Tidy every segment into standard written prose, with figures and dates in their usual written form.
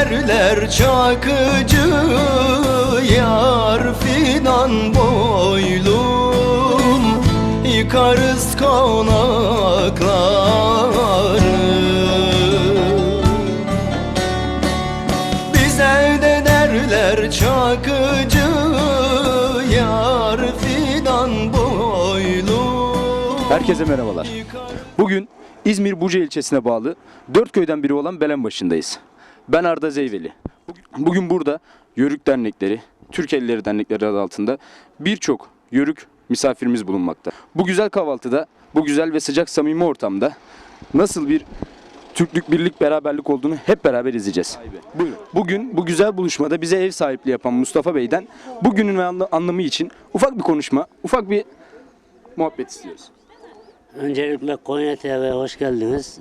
Derler Çakıcı yar fidan boylum, yıkarız konakları. Bize de derler Çakıcı yar fidan boylum. Herkese merhabalar. Bugün İzmir Buca ilçesine bağlı 4 köyden biri olan Belenbaşı'ndayız. Ben Arda Zeyveli. Bugün burada Yörük dernekleri, Türk Elleri dernekleri adı altında birçok Yörük misafirimiz bulunmakta. Bu güzel kahvaltıda, bu güzel ve sıcak samimi ortamda nasıl bir Türklük, birlik, beraberlik olduğunu hep beraber izleyeceğiz. Buyurun. Bugün bu güzel buluşmada bize ev sahipliği yapan Mustafa Bey'den bugünün anlamı için ufak bir konuşma, ufak bir muhabbet istiyoruz. Öncelikle Konya TV'ye hoş geldiniz.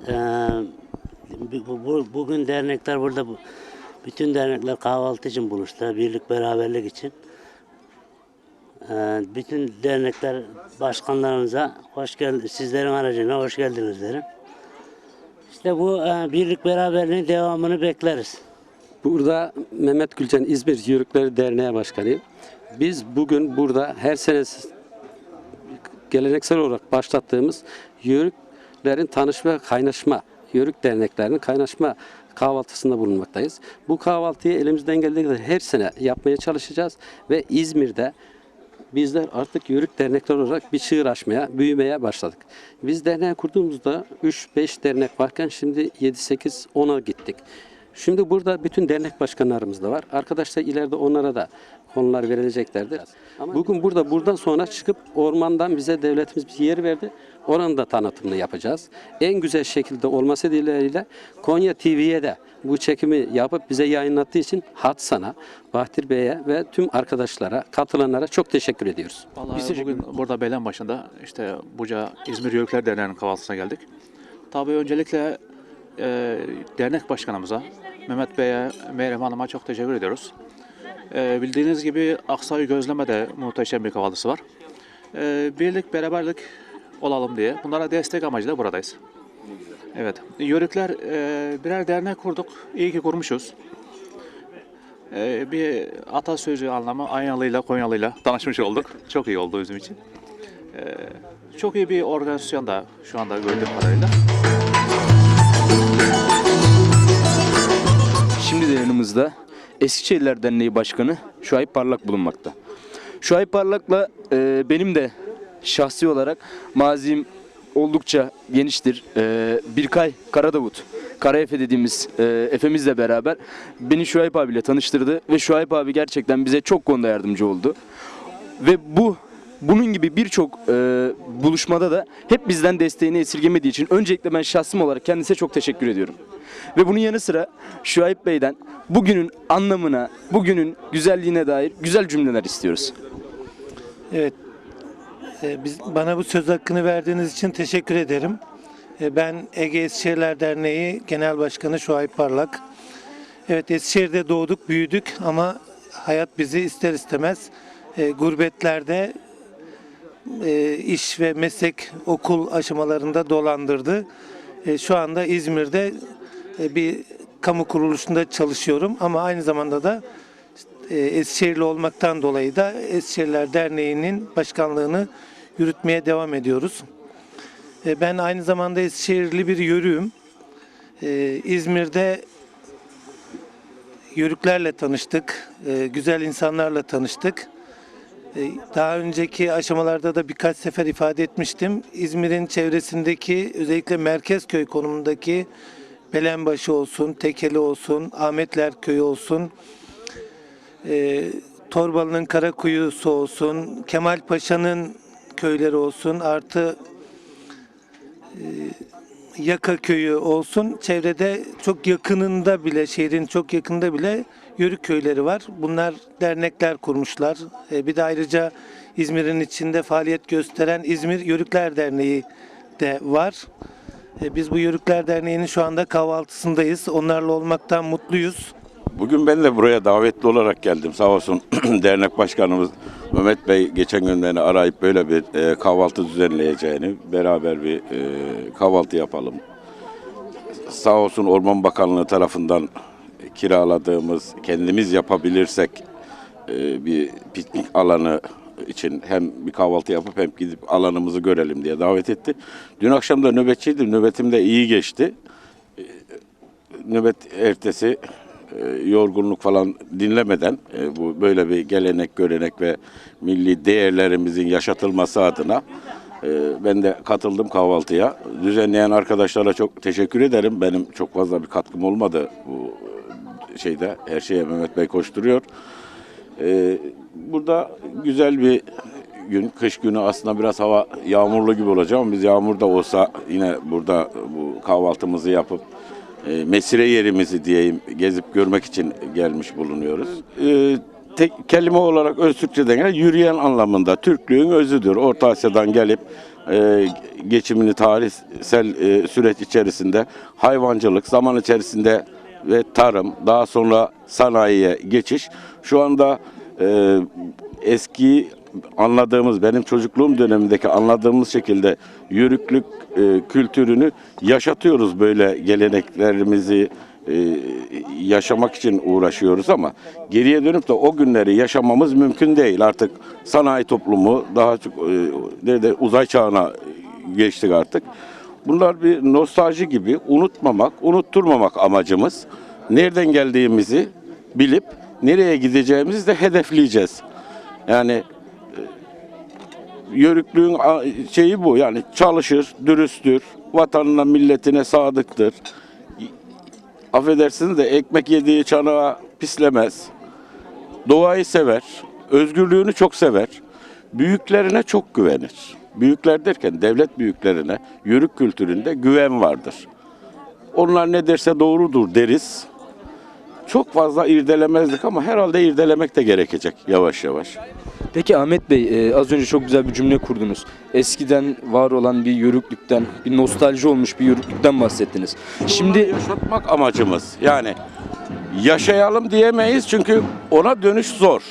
Bugün dernekler burada, bütün dernekler kahvaltı için buluştu, birlik beraberlik için. Bütün dernekler başkanlarımıza hoş geldiniz, sizlerin aracına hoş geldiniz derim. İşte bu birlik beraberliğin devamını bekleriz. Burada Mehmet Gülcan İzmir Yörükleri Derneği Başkanıyım. Biz bugün burada her sene geleneksel olarak başlattığımız Yörüklerin tanışma ve kaynaşma, Yörük derneklerinin kaynaşma kahvaltısında bulunmaktayız. Bu kahvaltıyı elimizden geldiği kadar her sene yapmaya çalışacağız ve İzmir'de bizler artık Yörük dernekler olarak bir çığır açmaya, büyümeye başladık. Biz derneği kurduğumuzda 3-5 dernek varken şimdi 7-8-10'a gittik. Şimdi burada bütün dernek başkanlarımız da var. Arkadaşlar ileride onlara da konular verileceklerdir. Bugün buradan sonra çıkıp ormandan bize devletimiz bir yer verdi. Oranın da tanıtımını yapacağız. En güzel şekilde olması dileğiyle Konya TV'ye de bu çekimi yapıp bize yayınlattığı için Hatsan'a, Bahtir Bey'e ve tüm arkadaşlara, katılanlara çok teşekkür ediyoruz. Vallahi bugün burada Belenbaşı'nda işte Buca İzmir Yörükler Derneği'nin kahvaltısına geldik. Tabii öncelikle dernek başkanımıza, Mehmet Bey'e, Meryem Hanım'a çok teşekkür ediyoruz. Bildiğiniz gibi Aksaray Gözleme'de muhteşem bir kahvaltısı var. Birlik, beraberlik olalım diye bunlara destek amacıyla buradayız. Evet, Yörükler birer dernek kurduk. İyi ki kurmuşuz. Bir atasözü anlamı Anyalı'yla Konyalı'yla tanışmış olduk. Çok iyi oldu bizim için. Çok iyi bir organizasyon da şu anda gördüğüm kadarıyla. Şimdi de yanımızda Eskişehirler Derneği Başkanı Şuayb Parlak bulunmakta. Şuayb Parlak'la benim de şahsi olarak mazim oldukça geniştir. Birkay Karadavut, Kara Efe dediğimiz Efemizle beraber beni Şuayb abiyle tanıştırdı ve Şuayb abi gerçekten bize çok konuda yardımcı oldu. Ve bunun gibi birçok buluşmada da hep bizden desteğini esirgemediği için öncelikle ben şahsım olarak kendisine çok teşekkür ediyorum. Ve bunun yanı sıra Şuayb Bey'den bugünün anlamına, bugünün güzelliğine dair güzel cümleler istiyoruz. Evet, bana bu söz hakkını verdiğiniz için teşekkür ederim. Ben Ege Eskişehirler Derneği Genel Başkanı Şuayb Parlak. Evet, Eskişehir'de doğduk, büyüdük ama hayat bizi ister istemez gurbetlerde iş ve meslek, okul aşamalarında dolandırdı. Şu anda İzmir'de bir kamu kuruluşunda çalışıyorum ama aynı zamanda da Eskişehirli olmaktan dolayı da Eskişehirler Derneği'nin başkanlığını yürütmeye devam ediyoruz. Ben aynı zamanda Eskişehirli bir yörüğüm. İzmir'de yörüklerle tanıştık, güzel insanlarla tanıştık. Daha önceki aşamalarda da birkaç sefer ifade etmiştim. İzmir'in çevresindeki özellikle Merkezköy konumundaki Belenbaşı olsun, Tekeli olsun, Ahmetler Köyü olsun, Torbalı'nın Karakuyusu olsun, Kemal Paşa'nın köyleri olsun, artı Yaka Köyü olsun. Çevrede çok yakınında bile, şehrin çok yakınında bile Yörük köyleri var. Bunlar dernekler kurmuşlar. Bir de ayrıca İzmir'in içinde faaliyet gösteren İzmir Yörükler Derneği de var. Biz bu Yörükler Derneği'nin şu anda kahvaltısındayız. Onlarla olmaktan mutluyuz. Bugün ben de buraya davetli olarak geldim. Sağ olsun dernek başkanımız Mehmet Bey geçen gün beni arayıp böyle bir kahvaltı düzenleyeceğini, beraber bir kahvaltı yapalım. Sağ olsun Orman Bakanlığı tarafından kiraladığımız, kendimiz yapabilirsek bir piknik alanı için hem bir kahvaltı yapıp hem gidip alanımızı görelim diye davet etti. Dün akşam da nöbetçiydim. Nöbetim de iyi geçti. Nöbet ertesi yorgunluk falan dinlemeden bu böyle bir gelenek, görenek ve milli değerlerimizin yaşatılması adına ben de katıldım kahvaltıya. Düzenleyen arkadaşlara çok teşekkür ederim. Benim çok fazla bir katkım olmadı bu şeyde. Her şeye Mehmet Bey koşturuyor. Burada güzel bir gün, kış günü, aslında biraz hava yağmurlu gibi olacak ama biz yağmur da olsa yine burada bu kahvaltımızı yapıp mesire yerimizi diyeyim gezip görmek için gelmiş bulunuyoruz. Tek kelime olarak öz Türkçeden gelen yürüyen anlamında Türklüğün özüdür. Orta Asya'dan gelip geçimini tarihsel süreç içerisinde hayvancılık, zaman içerisinde ve tarım, daha sonra sanayiye geçiş. Şu anda eski anladığımız, benim çocukluğum dönemindeki anladığımız şekilde yörüklük kültürünü yaşatıyoruz. Böyle geleneklerimizi yaşamak için uğraşıyoruz ama geriye dönüp de o günleri yaşamamız mümkün değil. Artık sanayi toplumu daha çok uzay çağına geçtik artık. Bunlar bir nostalji gibi, unutmamak, unutturmamak amacımız. Nereden geldiğimizi bilip nereye gideceğimizi de hedefleyeceğiz. Yani yörüklüğün şeyi bu, yani çalışır, dürüsttür, vatanına, milletine sadıktır. Affedersiniz de ekmek yediği çanağı pislemez. Doğayı sever, özgürlüğünü çok sever. Büyüklerine çok güvenir. Büyükler derken devlet büyüklerine, yörük kültüründe güven vardır. Onlar ne derse doğrudur deriz. Çok fazla irdelemezdik ama herhalde irdelemek de gerekecek yavaş yavaş. Peki Ahmet Bey, az önce çok güzel bir cümle kurdunuz. Eskiden var olan bir yörüklükten, bir nostalji olmuş bir yörüklükten bahsettiniz. Şimdi Yaşatmak amacımız. Yani yaşayalım diyemeyiz çünkü ona dönüş zor.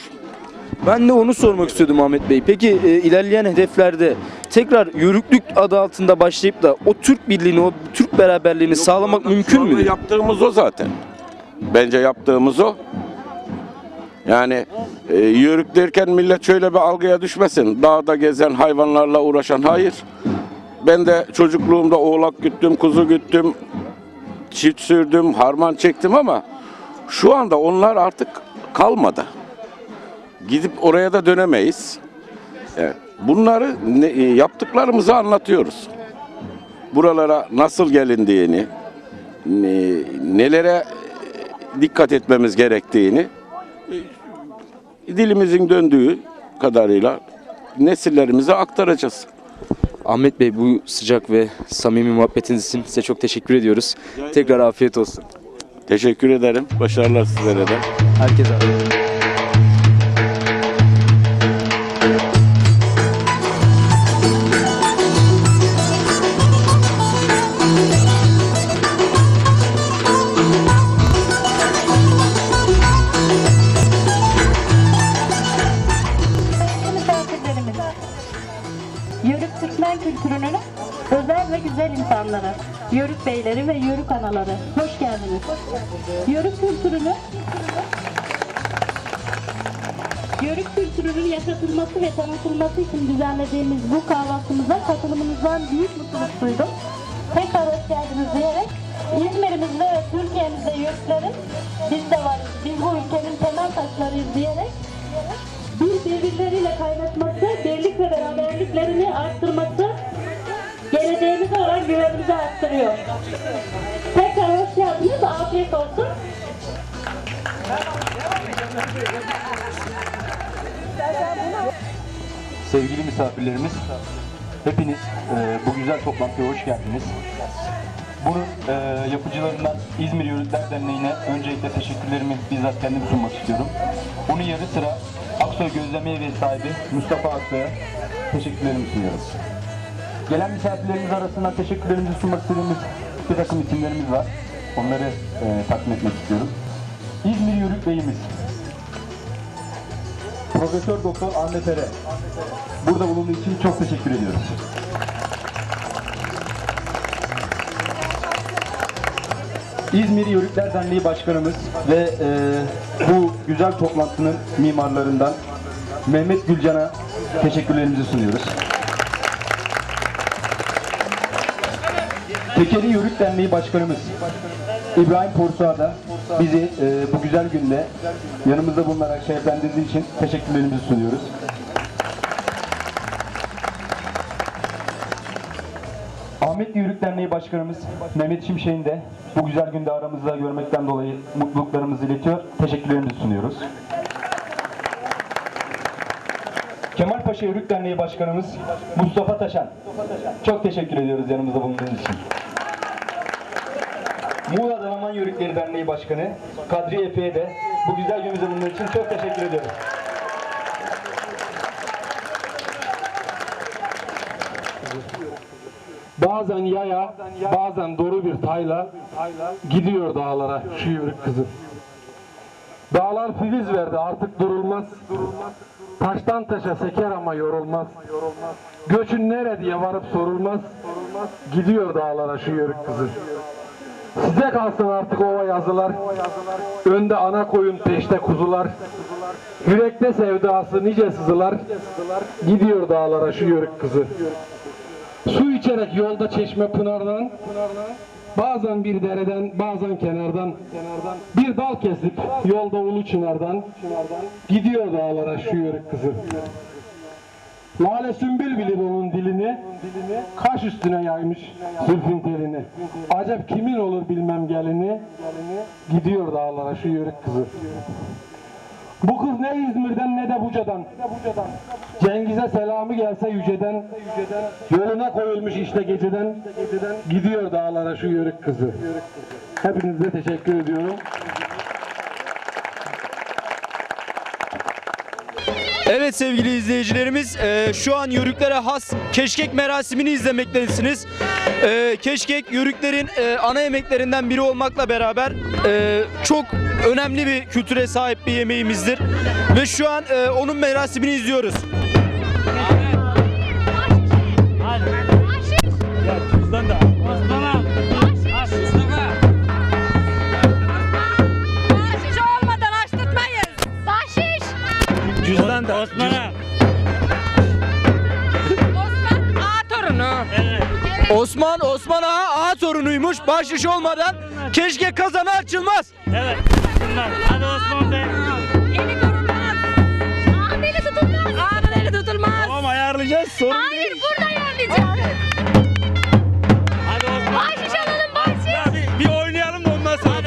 ben de onu sormak istiyordum Ahmet Bey. Peki ilerleyen hedeflerde tekrar yörüklük adı altında başlayıp da o Türk birliğini, o Türk beraberliğini sağlamak mümkün mü? Yaptığımız o zaten. Bence yaptığımız o. Yani yörük derken millet şöyle bir algıya düşmesin. Dağda gezen, hayvanlarla uğraşan, hayır. Ben de çocukluğumda oğlak güttüm, kuzu güttüm, çift sürdüm, harman çektim ama şu anda onlar artık kalmadı. Gidip oraya da dönemeyiz. Evet. Bunları yaptıklarımızı anlatıyoruz. Buralara nasıl gelindiğini, nelere dikkat etmemiz gerektiğini dilimizin döndüğü kadarıyla nesillerimize aktaracağız. Ahmet Bey, bu sıcak ve samimi muhabbetiniz için size çok teşekkür ediyoruz. Tekrar afiyet olsun. Teşekkür ederim. Başarılar sizlere de. Herkese afiyet olsun. Misafirlerimiz, Yörük Türkmen kültürünün özel ve güzel insanları, Yörük beyleri ve Yörük anaları, hoş geldiniz. Yörük kültürünün yaşatılması ve tanıtılması için düzenlediğimiz bu kahvaltımıza katılımınızdan büyük mutluluk duydum. Tekrar hoş geldiniz diyerek İzmir'imizde ve Türkiye'mizde Yörüklerin biz de varız, biz bu ülkenin temel taşlarıyız diyerek birbirleriyle kaynaşması, birlik ve beraberliklerini arttırması geleceğimize olan güvenimizi arttırıyor. Tekrar hoş geldiniz, afiyet olsun. Sevgili misafirlerimiz, hepiniz bu güzel toplantıya hoş geldiniz. Bunun yapıcılarından İzmir Yörükler Derneği'ne öncelikle teşekkürlerimi bizzat kendim sunmak istiyorum. Bunun yanı sıra Aksoy Gözleme Evi sahibi Mustafa Aksoy'a teşekkürlerimi sunuyorum. Gelen misafirlerimiz arasında teşekkürlerimizi sunmak istediğimiz bir takım isimlerimiz var. Onları takdim etmek istiyorum. İzmir Yörük Beyimiz, Profesör Doktor Ahmet Ere, burada bulunduğu için çok teşekkür ediyoruz. İzmir Yörükler Derneği Başkanımız ve bu güzel toplantının mimarlarından Mehmet Gülcan'a teşekkürlerimizi sunuyoruz. Tekeli Yörük Derneği Başkanımız İbrahim Porsuğa da bizi bu güzel günde yanımızda bulunarak şereflendirdiği için teşekkürlerimizi sunuyoruz. Ahmetli Yörük Derneği Başkanımız Mehmet Şimşek'in de bu güzel günde aramızda görmekten dolayı mutluluklarımızı iletiyor, teşekkürlerimizi sunuyoruz. Kemalpaşa Yörük Derneği Başkanımız Mustafa Taşan, çok teşekkür ediyoruz yanımızda bulunduğunuz için. Muğla Dalaman Yörükleri Derneği Başkanı Kadri Efe'ye de bu güzel günümüzde bulunduğunuz için çok teşekkür ediyoruz. Bazen yaya, bazen doğru bir tayla gidiyor dağlara şu yörük kızı. Dağlar filiz verdi artık durulmaz. Taştan taşa seker ama yorulmaz. Göçün nere diye varıp sorulmaz. Gidiyor dağlara şu yörük kızı. Size kalsın artık ova yazılar. Önde ana koyun peşte kuzular. Yürekte sevdası nice sızılar. Gidiyor dağlara şu yörük kızı. Su içerek yolda çeşme pınardan, bazen bir dereden, bazen kenardan, bir dal kesip yolda ulu çınardan, gidiyor dağlara şu yörük kızı. Lale sümbül bilir onun dilini, kaş üstüne yaymış zülfün telini. Acep kimin olur bilmem gelini, gidiyor dağlara şu yörük kızı. Bu kız ne İzmir'den ne de Buca'dan. Cengiz'e selamı gelse yüceden, yoluna koyulmuş işte geceden, gidiyor dağlara şu yörük kızı. Hepinize teşekkür ediyorum. Evet sevgili izleyicilerimiz, şu an Yörüklere has keşkek merasimini izlemektesiniz. Keşkek Yörüklerin ana yemeklerinden biri olmakla beraber çok önemli bir kültüre sahip bir yemeğimizdir. Ve şu an onun merasimini izliyoruz. Cüzdan da Osman'a. Osman ağa torunu. Evet. Osman Ağa torunuymuş. Bahşiş olmadan keşke kazanı açılmaz. Evet. Hadi Osman Bey. Eli korunmaz. Ağın eli tutulmaz. Ağın eli tutulmaz. Tamam ayarlayacağız. Sorun Hayır değil. burada ayarlayacağız. Hadi Osman. Bahşiş alalım bahşiş. Ya bir oynayalım da ondan sonra.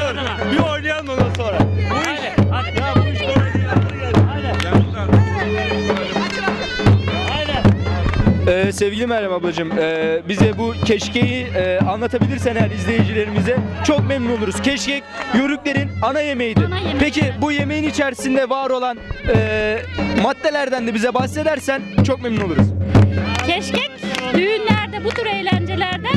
Bir oynayalım da ondan sonra. Hadi. Ya bu iş böyle değil. Sevgili Meryem ablacığım, bize bu keşkeği anlatabilirsen eğer izleyicilerimize çok memnun oluruz. Keşkek Yörüklerin ana yemeğidir. Ana yemeği. Peki bu yemeğin içerisinde var olan maddelerden de bize bahsedersen çok memnun oluruz. Keşkek düğünlerde, bu tür eğlencelerde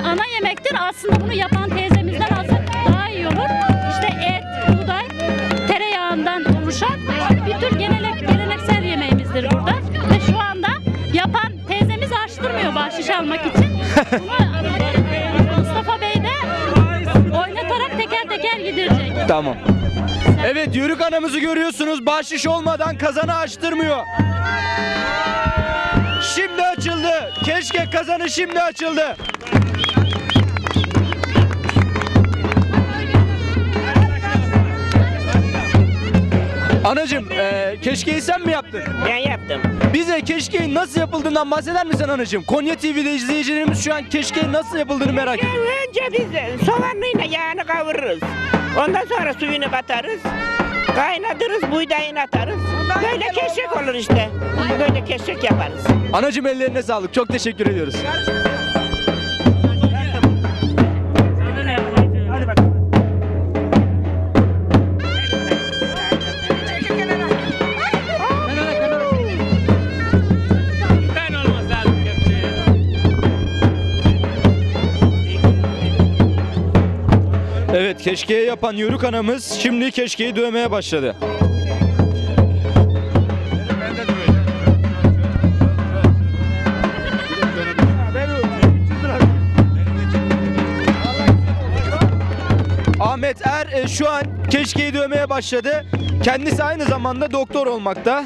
ana yemektir. Aslında bunu yapan teyzemizden alsak daha iyi olur. İşte et, buğday, tereyağından oluşan bir tür geleneksel yemeğimizdir burada. Ve şu anda yapan teyzemiz açtırmıyor bahşiş almak için. Bunu Mustafa Bey de oynatarak teker teker gidirecek. Tamam. Evet, Yörük anamızı görüyorsunuz. Bahşiş olmadan kazanı açtırmıyor. Şimdi açıldı. Keşke kazanı şimdi açıldı. Anacığım, keşkeyi sen mi yaptın? Ben yaptım. Bize keşkeğin nasıl yapıldığından bahseder misin anacığım? Konya TV'de izleyicilerimiz şu an keşkeğin nasıl yapıldığını merak ediyor. Önce biz soğanlıyla yağını kavururuz. Ondan sonra suyunu katarız. Kaynatırız, buğdayını atarız. Böyle keşkek olur işte. Böyle keşkek yaparız. Anacığım ellerine sağlık. Çok teşekkür ediyoruz. Evet, keşkeği yapan Yörük anamız şimdi keşkeği dövmeye başladı. şu an keşkeyi dövmeye başladı. Kendisi aynı zamanda doktor olmakta.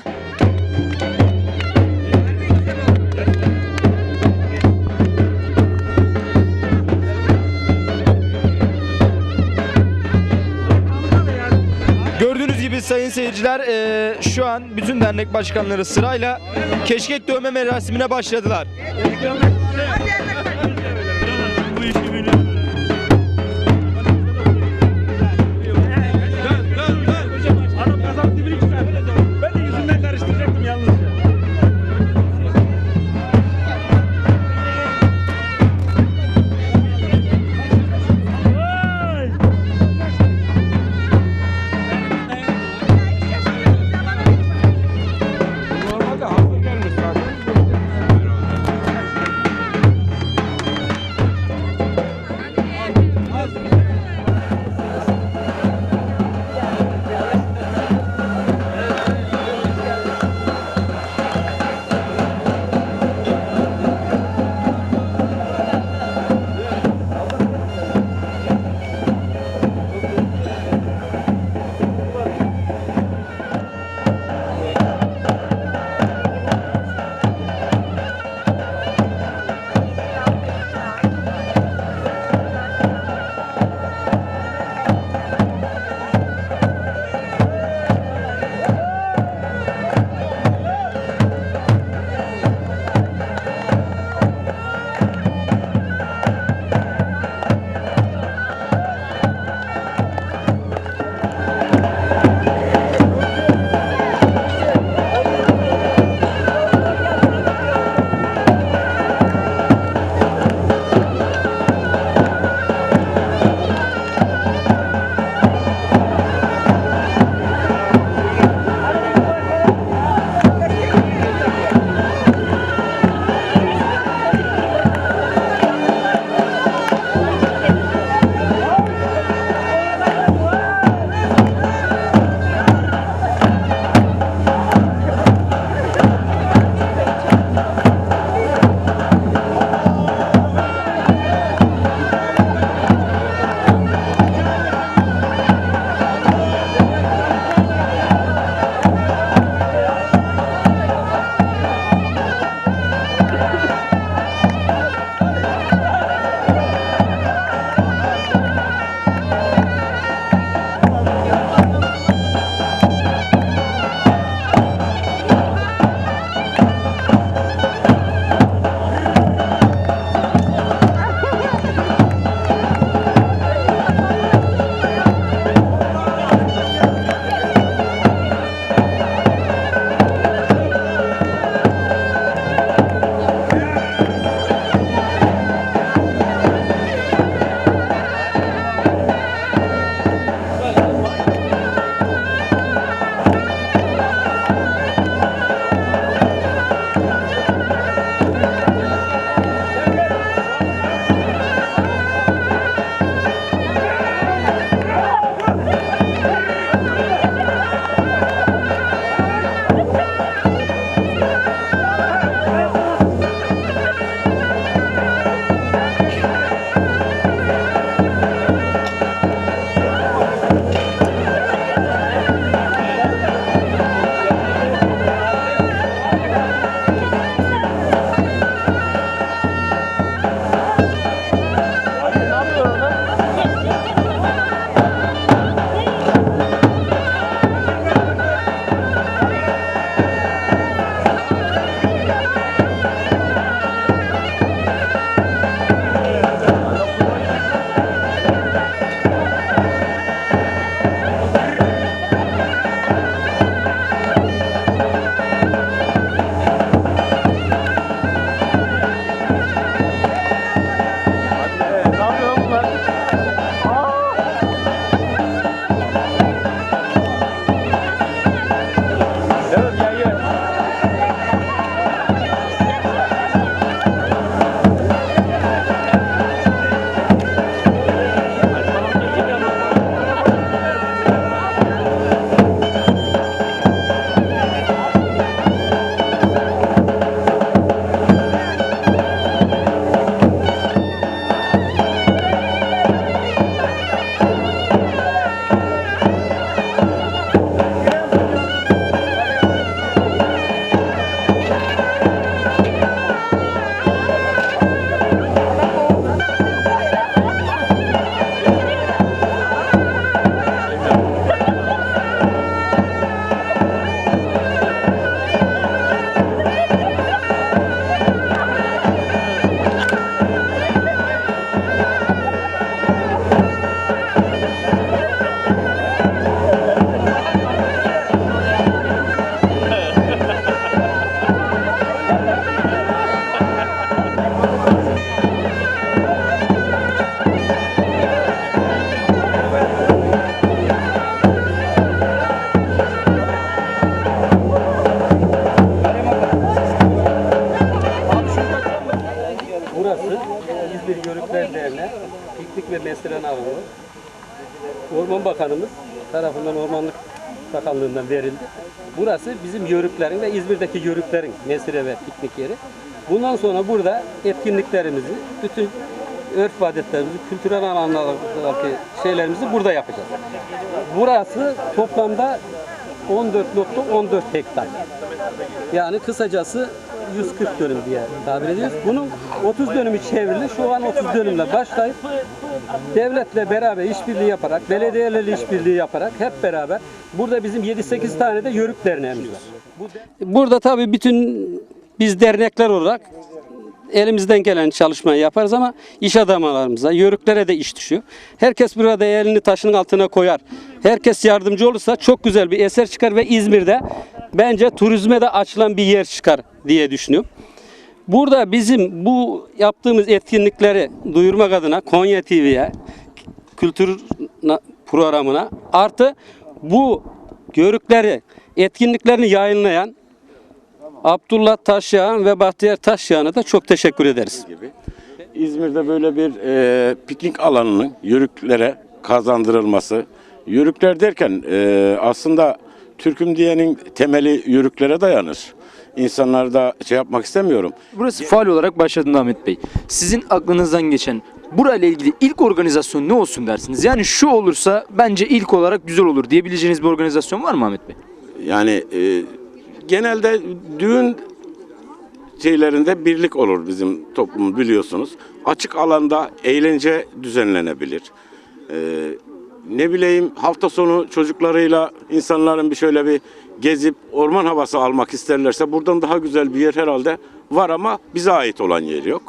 Gördüğünüz gibi sayın seyirciler, şu an bütün dernek başkanları sırayla keşkek dövme merasimine başladılar. Orman Bakanımız tarafından Ormanlık Bakanlığı'ndan verildi. Burası bizim yörüklerin ve İzmir'deki yörüklerin mesire ve piknik yeri. Bundan sonra burada etkinliklerimizi, bütün örf ve adetlerimizi, kültürel alanlardaki şeylerimizi burada yapacağız. Burası toplamda 14.14 hektar. Yani kısacası 140 dönüm diye tabir ediyoruz. Bunun 30 dönümü çevrili. Şu an 30 dönümle başlayıp devletle beraber işbirliği yaparak, belediyelerle işbirliği yaparak hep beraber burada bizim 7-8 tane de yörük derneğimiz var. Burada tabii bütün biz dernekler olarak elimizden gelen çalışmayı yaparız ama iş adamlarımıza, yörüklere de iş düşüyor. Herkes burada elini taşın altına koyar. Herkes yardımcı olursa çok güzel bir eser çıkar ve İzmir'de bence turizme de açılan bir yer çıkar diye düşünüyorum. Burada bizim bu yaptığımız etkinlikleri duyurmak adına Konya TV'ye, kültür programına artı bu yörükleri, etkinliklerini yayınlayan Abdullah Taşyağan ve Bahtiyar Taşyağan'a da çok teşekkür ederiz. İzmir'de böyle bir piknik alanının yörüklere kazandırılması, yörükler derken aslında Türk'üm diyenin temeli yörüklere dayanır. İnsanlar da şey yapmak istemiyorum. Burası faal olarak başladığında Ahmet Bey. Sizin aklınızdan geçen burayla ilgili ilk organizasyon ne olsun dersiniz? Yani şu olursa bence ilk olarak güzel olur diyebileceğiniz bir organizasyon var mı Ahmet Bey? Yani genelde düğün şeylerinde birlik olur bizim toplum biliyorsunuz. Açık alanda eğlence düzenlenebilir. Ne bileyim hafta sonu çocuklarıyla insanların bir şöyle bir gezip orman havası almak isterlerse buradan daha güzel bir yer herhalde var ama bize ait olan yer yok.